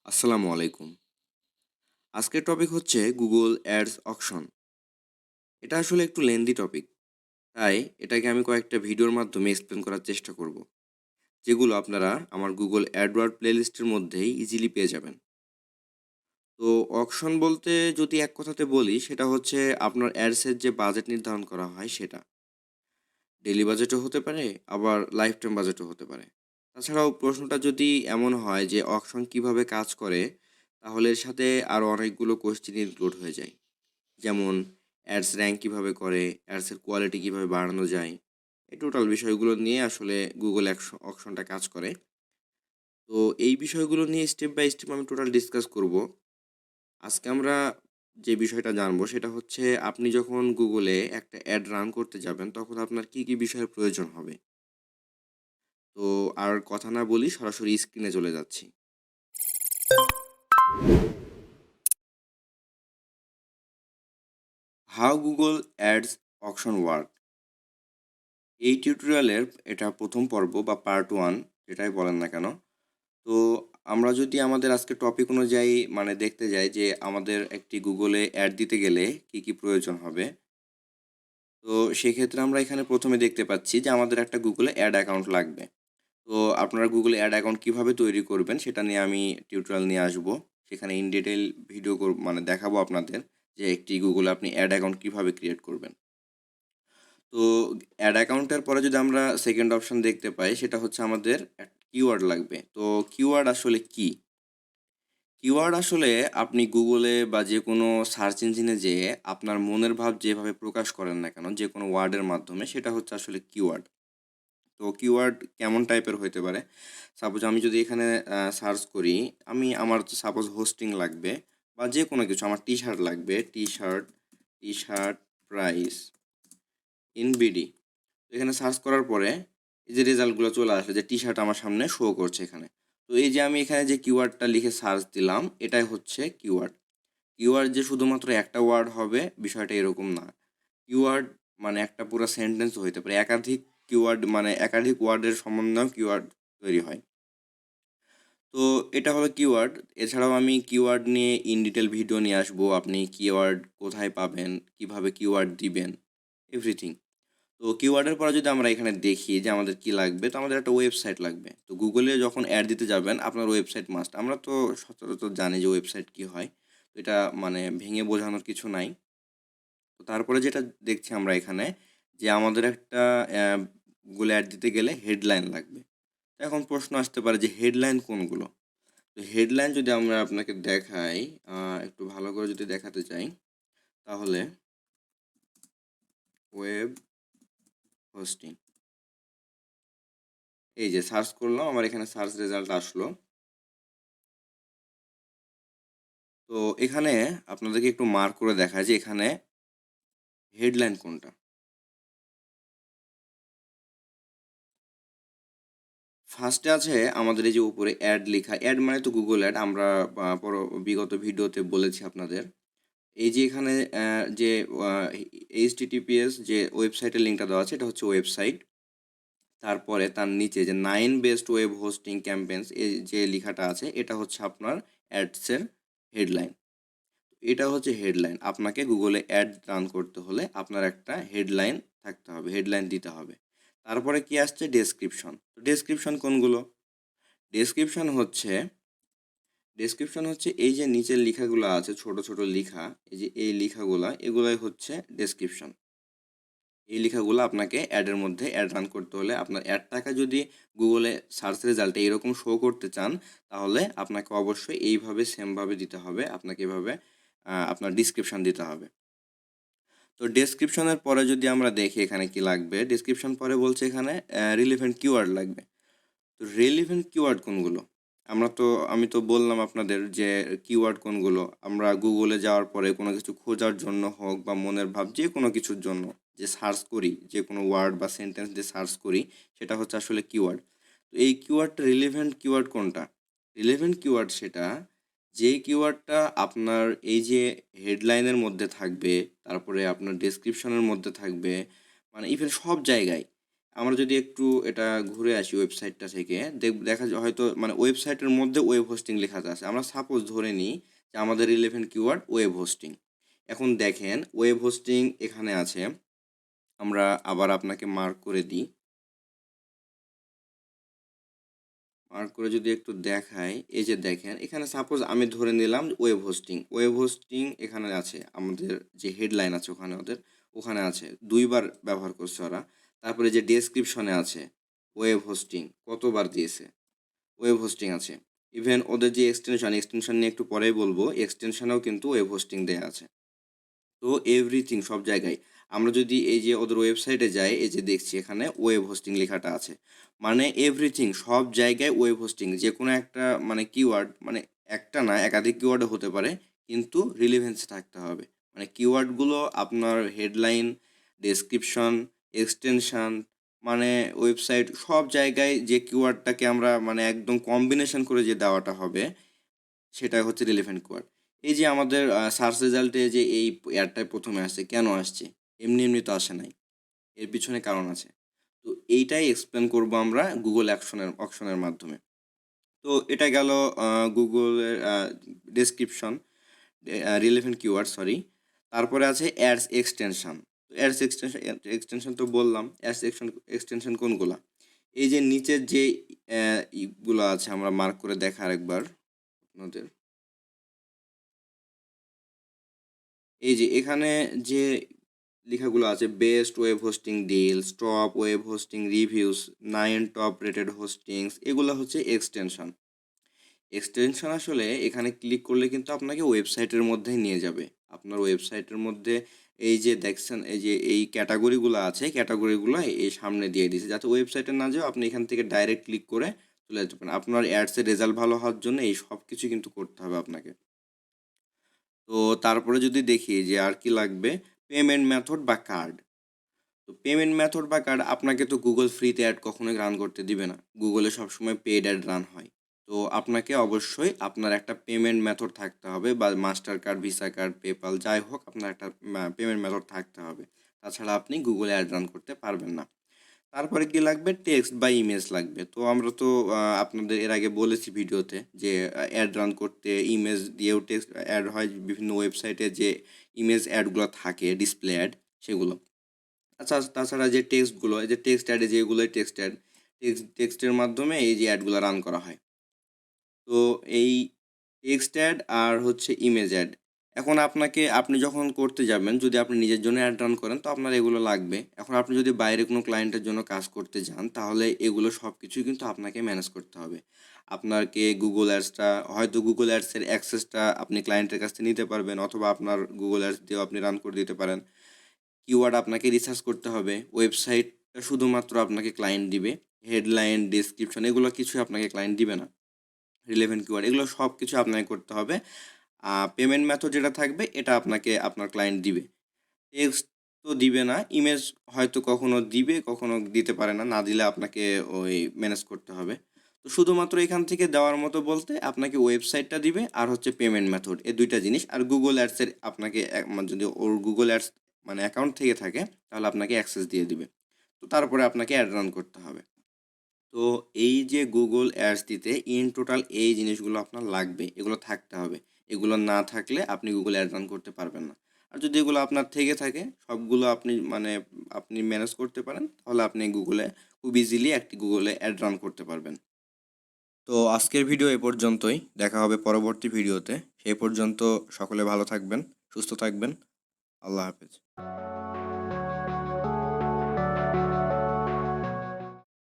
আসসালামু আলাইকুম। আজকের টপিক হচ্ছে গুগল অ্যাডস অকশন। এটা আসলে একটু লেন্দি টপিক। তাই এটাকে আমি কয়েকটা ভিডিওর মাধ্যমে এক্সপ্লেন করার চেষ্টা করব। যেগুলো আপনারা আমার গুগল অ্যাডওয়ার্ড প্লেলিস্টের মধ্যেই ইজিলি পেয়ে যাবেন। তো অকশন বলতে যদি এক কথাতে বলি সেটা হচ্ছে আপনার অ্যাডসের যে বাজেট নির্ধারণ করা হয় সেটা। ডেইলি বাজেটও হতে পারে আবার লাইফ টাইম বাজেটও হতে পারে। তাছাড়াও প্রশ্নটা যদি এমন হয় যে অকশন কিভাবে কাজ করে তাহলে এর সাথে আরও অনেকগুলো কোয়েশ্চেন ইনক্লুড হয়ে যায়। যেমন অ্যাডস র্যাঙ্ক কীভাবে করে, অ্যাডসের কোয়ালিটি কীভাবে বাড়ানো যায়। এই টোটাল বিষয়গুলো নিয়ে আসলে গুগল অকশনটা কাজ করে। তো এই বিষয়গুলো নিয়ে স্টেপ বাই স্টেপ আমি টোটাল ডিসকাস করব। আজকে আমরা যে বিষয়টা জানবো সেটা হচ্ছে আপনি যখন গুগলে একটা অ্যাড রান করতে যাবেন তখন আপনার কী, কী বিষয়ের প্রয়োজন হবে। তো আর কথা না বলি সরাসরি স্ক্রিনে চলে যাচ্ছি। How Google ads auction work. এই টিউটোরিয়ালের এটা প্রথম পর্ব বা পার্ট 1 যেটাই বলেন না কেন। তো আমরা যদি আমাদের আজকে টপিক অনুযায়ী দেখতে যাই যে আমাদের একটি গুগলে অ্যাড দিতে গেলে কি, কি প্রয়োজন হবে। তো সেক্ষেত্রে আমরা এখানে প্রথমে দেখতে পাচ্ছি যে আমাদের একটা গুগলে অ্যাড অ্যাকাউন্ট লাগবে। তো আপনারা গুগলে অ্যাড অ্যাকাউন্ট কীভাবে তৈরি করবেন সেটা নিয়ে আমি টিউটোরিয়াল নিয়ে আসবো। সেখানে ইন ডিটেইল ভিডিও দেখাবো আপনাদের যে একটি গুগলে আপনি অ্যাড অ্যাকাউন্ট কীভাবে ক্রিয়েট করবেন। তো অ্যাড অ্যাকাউন্টের পরে যদি আমরা সেকেন্ড অপশন দেখতে পাই সেটা হচ্ছে আমাদের কিওয়ার্ড লাগবে। তো কিওয়ার্ড আসলে কি? কিওয়ার্ড আসলে আপনি গুগলে বা যে কোনো সার্চ ইঞ্জিনে যেয়ে আপনার মনের ভাব যেভাবে প্রকাশ করেন না কেন যে কোনো ওয়ার্ডের মাধ্যমে সেটা হচ্ছে আসলে কিওয়ার্ড। তো কিওয়ার্ড কেমন টাইপের হইতে পারে? সাপোজ আমি যদি এখানে সার্চ করি, আমার সাপোজ হোস্টিং লাগবে বা যে কোনো কিছু আমার টি-শার্ট লাগবে। T-shirt price in BD. এখানে সার্চ করার পরে এই যে রেজাল্টগুলো চলে আসে যে টি-শার্ট আমার সামনে শো করছে এখানে। তো এই যে আমি এখানে যে কিওয়ার্ডটা লিখে সার্চ দিলাম এটাই হচ্ছে কিওয়ার্ড। কিওয়ার্ড যে শুধুমাত্র একটা ওয়ার্ড হবে বিষয়টা এরকম না। কিওয়ার্ড একটা পুরো সেন্টেন্সও হইতে পারে। একাধিক কিওয়ার্ড একাধিক ওয়ার্ডের সমন্বয়েও কিওয়ার্ড তৈরি হয়। তো এটা হলো কিওয়ার্ড। এছাড়াও আমি কিওয়ার্ড নিয়ে ইন ডিটেইল ভিডিও নিয়ে আসবো। আপনি কিওয়ার্ড কোথায় পাবেন, কিভাবে কিওয়ার্ড দিবেন, এভরিথিং। তো কিওয়ার্ডের পরে যদি আমরা এখানে দেখি যে আমাদের কি লাগবে, তো আমাদের একটা ওয়েবসাইট লাগবে। তো গুগলে যখন অ্যাড দিতে যাবেন আপনার ওয়েবসাইট মাস্ট। আমরা তো সচরাচর জানি যে ওয়েবসাইট কি হয়। তো এটা ভেঙে বোঝানোর কিছু নাই। তো তারপরে যেটা দেখছি আমরা এখানে যে আমাদের একটা গুগলে অ্যাড দিতে গেলে হেডলাইন লাগবে। তো এখন প্রশ্ন আসতে পারে যে হেডলাইন কোনগুলো? তো হেডলাইন যদি আমরা আপনাকে দেখাই, একটু ভালো করে যদি দেখাতে চাই তাহলে ওয়েব হোস্টিং। এই যে সার্চ করলাম আমার এখানে সার্চ রেজাল্ট আসলো। তো এখানে আপনাদেরকে একটু মার্ক করে দেখায় যে এখানে হেডলাইন কোনটা। ফার্স্টে আছে আমাদের এই যে উপরে অ্যাড লেখা। অ্যাড মানে তো গুগল অ্যাড। আমরা বিগত ভিডিওতে বলেছি আপনাদের। এই যে এখানে যে আ HTTPS যে ওয়েবসাইটের লিঙ্কটা দেওয়া আছে এটা হচ্ছে ওয়েবসাইট। তারপরে তার নিচে যে 9 বেস্ট ওয়েব হোস্টিং ক্যাম্পেইনস এই যে লেখাটা আছে এটা হচ্ছে আপনার অ্যাডসের হেডলাইন। এটা হচ্ছে হেডলাইন। আপনাকে গুগলে অ্যাড রান করতে হলে আপনার একটা হেডলাইন থাকতে হবে, হেডলাইন দিতে হবে। তারপরে কি আসছে ডেসক্রিপশন। তো ডেসক্রিপশন কোনগুলো? ডেসক্রিপশন হচ্ছে ডেসক্রিপশন হচ্ছে এই যে নিচের লেখাগুলো আছে ছোট, ছোট লেখা, এই যে এই লেখাগুলা এগুলাই হচ্ছে ডেসক্রিপশন। এই লেখাগুলো আপনাকে অ্যাডের মধ্যে অ্যাড রান করতে হলে আপনার অ্যাডটাকে যদি গুগলে সার্চ রেজাল্টে এরকম শো করতে চান তাহলে আপনাকে অবশ্যই এইভাবে সেমভাবে দিতে হবে। আপনাকে এভাবে আপনার ডেসক্রিপশন দিতে হবে। তো ডেসক্রিপশনের পরে যদি আমরা দেখি এখানে কি লাগবে, ডেসক্রিপশন পরে বলছে এখানে রিলেভেন্ট কিওয়ার্ড লাগবে। তো রিলেভেন্ট কিওয়ার্ড কোনগুলো? আমি তো বললাম আপনাদের যে কিওয়ার্ড কোনগুলো। আমরা গুগলে যাওয়ার পরে কোনো কিছু খোঁজার জন্য হোক বা মনের ভাব যে কোনো কিছুর জন্য যে সার্চ করি, যে কোনো ওয়ার্ড বা সেন্টেন্স দিয়ে সার্চ করি সেটা হচ্ছে আসলে কিওয়ার্ড। তো এই কিওয়ার্ডটা রিলেভেন্ট কিওয়ার্ড কোনটা? রিলেভেন্ট কিওয়ার্ড সেটা যেই কিওয়ার্ডটা আপনার এই যে হেডলাইনের মধ্যে থাকবে, তারপরে আপনার ডেসক্রিপশনের মধ্যে থাকবে, ইভেন সব জায়গায়। আমরা যদি একটু এটা ঘুরে আসি ওয়েবসাইটটা থেকে দেখা যায় হয়তো মানে ওয়েবসাইটের মধ্যে ওয়েব হোস্টিং লেখা আছে। আমরা সাপোজ ধরে নিই যে আমাদের রিলেভেন্ট কিওয়ার্ড ওয়েব হোস্টিং। এখন দেখেন ওয়েব হোস্টিং এখানে আছে। আমরা আবার আপনাকে মার্ক করে দিই। মার্ক করে যদি একটু দেখাই, এই যে দেখেন এখানে সাপোজ আমি ধরে নিলাম ওয়েব হোস্টিং। ওয়েব হোস্টিং এখানে আছে, আমাদের যে হেডলাইন আছে ওখানে আছে ২ বার ব্যবহার করছে ওরা। তারপরে যে ডেসক্রিপশনে আছে ওয়েব হোস্টিং কতবার দিয়েছে, ওয়েব হোস্টিং আছে। ইভেন ওদের যে এক্সটেনশন নিয়ে একটু পরেই বলবো, এক্সটেনশনেও কিন্তু ওয়েব হোস্টিং দেয়া আছে। তো এভরিথিং সব জায়গায় আমরা যদি এই যে ওদের ওয়েবসাইটে যাই, এই যে দেখছি এখানে ওয়েব হোস্টিং লেখাটা আছে। মানে এভরিথিং সব জায়গায় ওয়েব হোস্টিং যে কোনো একটা মানে কিওয়ার্ড, মানে একটা না একাধিক কিওয়ার্ডও হতে পারে, কিন্তু রিলেভেন্স থাকতে হবে। মানে কিওয়ার্ডগুলো আপনার হেডলাইন, ডেসক্রিপশন, এক্সটেনশন, মানে ওয়েবসাইট সব জায়গায় যে কিওয়ার্ডটাকে আমরা মানে একদম কম্বিনেশন করে যে দেওয়াটা হবে, সেটা হচ্ছে রিলেভেন্ট কিওয়ার্ড। এই যে আমাদের সার্চ রেজাল্টে যে এই অ্যাডটাই প্রথমে আসছে, কেন আসছে? এমনি এমনি তো আসে নাই। এর পিছনে কারণ আছে। তো এইটাই এক্সপ্লেন করব আমরা গুগল অকশনের মাধ্যমে। তো এটা গেল গুগলের ডেসক্রিপশন, রিলেভেন্ট কিওয়ার্ড সরি। তারপরে আছে অ্যাডস এক্সটেনশন। অ্যাডস এক্সটেনশন তো বললাম। অ্যাডস এক্সটেনশন কোনগুলা? এই যে নিচের যে ইগুলো আছে, আমরা মার্ক করে দেখা আরেকবার আপনাদের। এই যে এখানে যে লেখাগুলো আছে, best web hosting deals, top web hosting reviews, 9 top rated hostings, এগুলো হচ্ছে এক্সটেনশন। এক্সটেনশন আসলে এখানে ক্লিক করলে কিন্তু আপনাকে ওয়েবসাইটের মধ্যেই নিয়ে যাবে। আপনার ওয়েবসাইটের মধ্যে এই যে দেখছেন এই যে এই ক্যাটাগরিগুলো আছে, ক্যাটাগরিগুলো এই সামনে দিয়ে দিয়েছে যাতে ওয়েবসাইটে না যেয়ে আপনি এখান থেকে ডাইরেক্ট ক্লিক করে চলে যেতে পারেন। আপনার অ্যাডসের রেজাল্ট ভালো হওয়ার জন্য এই সব কিছু কিন্তু করতে হবে আপনাকে। তো তারপরে যদি দেখি যে আর কি লাগবে, পেমেন্ট মেথড বা কার্ড। তো পেমেন্ট মেথড বা কার্ড, আপনাকে তো গুগল ফ্রিতে অ্যাড কখনোই রান করতে দিবে না। গুগলে সবসময় পেইড অ্যাড রান হয়। তো আপনাকে অবশ্যই আপনার একটা পেমেন্ট মেথড থাকতে হবে, বা master card, visa card, PayPal যাই হোক, আপনার একটা পেমেন্ট মেথড থাকতে হবে। তাছাড়া আপনি গুগলে অ্যাড রান করতে পারবেন না। তারপরে কি লাগবে? টেক্সট বা ইমেজ লাগবে। তো আমরা তো আপনাদের এর আগে বলেছি ভিডিওতে যে অ্যাড রান করতে ইমেজ দিয়েও টেক্সট অ্যাড হয়, বিভিন্ন ওয়েবসাইটে যে ইমেজ অ্যাডগুলো থাকে, ডিসপ্লে অ্যাড, সেগুলো। আচ্ছা, তাছাড়া যে টেক্সটগুলো, এই যে টেক্সট অ্যাডে যেগুলোই টেক্সট অ্যাড, টেক্সটের মাধ্যমে এই যে অ্যাডগুলো রান করা হয়। তো এই টেক্সট অ্যাড আর হচ্ছে ইমেজ অ্যাড, এখন আপনি যখন করতে যাবেন, যদি আপনি নিজের জন্য অ্যাড রান করেন তো আপনার এগুলো লাগবে। এখন আপনি যদি বাইরে কোনো ক্লায়েন্টের জন্য কাজ করতে যান, তাহলে এগুলো সব কিছুই কিন্তু আপনাকে ম্যানেজ করতে হবে। আপনাকে গুগল অ্যাডসটা, হয়তো গুগল অ্যাডসের অ্যাক্সেসটা আপনি ক্লায়েন্টের কাছ থেকে নিতে পারবেন, অথবা আপনার গুগল অ্যাডস দিয়েও আপনি রান করে দিতে পারেন। কিওয়ার্ড আপনাকে রিসার্চ করতে হবে। ওয়েবসাইটটা শুধুমাত্র আপনাকে ক্লায়েন্ট দিবে। হেডলাইন, ডেসক্রিপশন এগুলো কিছুই আপনাকে ক্লায়েন্ট দিবে না। রিলেভেন্ট কিওয়ার্ড এগুলো সব কিছু আপনাকে করতে হবে। পেমেন্ট মেথড যেটা থাকবে এটা আপনাকে আপনার ক্লায়েন্ট দিবে। টেক্সট তো দিবে না। ইমেজ হয়তো কখনো দিবে, কখনো দিতে পারে না। না দিলে আপনাকে ওই ম্যানেজ করতে হবে। তো শুধুমাত্র এখান থেকে দেওয়ার মতো বলতে আপনাকে ওয়েবসাইটটা দিবে আর হচ্ছে পেমেন্ট মেথড, এই ২ টা জিনিস। আর গুগল অ্যাডসের আপনাকে মানে যদি ওর গুগল অ্যাডস মানে অ্যাকাউন্ট থেকে থাকে তাহলে আপনাকে অ্যাক্সেস দিয়ে দিবে। তো তারপরে আপনাকে অ্যাড রান করতে হবে। তো এই যে গুগল অ্যাডস দিতে ইন টোটাল এই জিনিসগুলো আপনার লাগবে, এগুলো থাকতে হবে। এগুলো না থাকলে আপনি গুগল অ্যাড রান করতে পারবেন না। আর যদি এগুলো আপনার থেকে থাকে, সবগুলো আপনি মানে আপনি ম্যানেজ করতে পারেন, তাহলে আপনি গুগলে খুব ইজিলি একটি গুগলে অ্যাড রান করতে পারবেন। তো আজকের ভিডিও এ পর্যন্তই। দেখা হবে পরবর্তী ভিডিওতে। সেই পর্যন্ত সকলে ভালো থাকবেন, সুস্থ থাকবেন। আল্লাহ হাফেজ।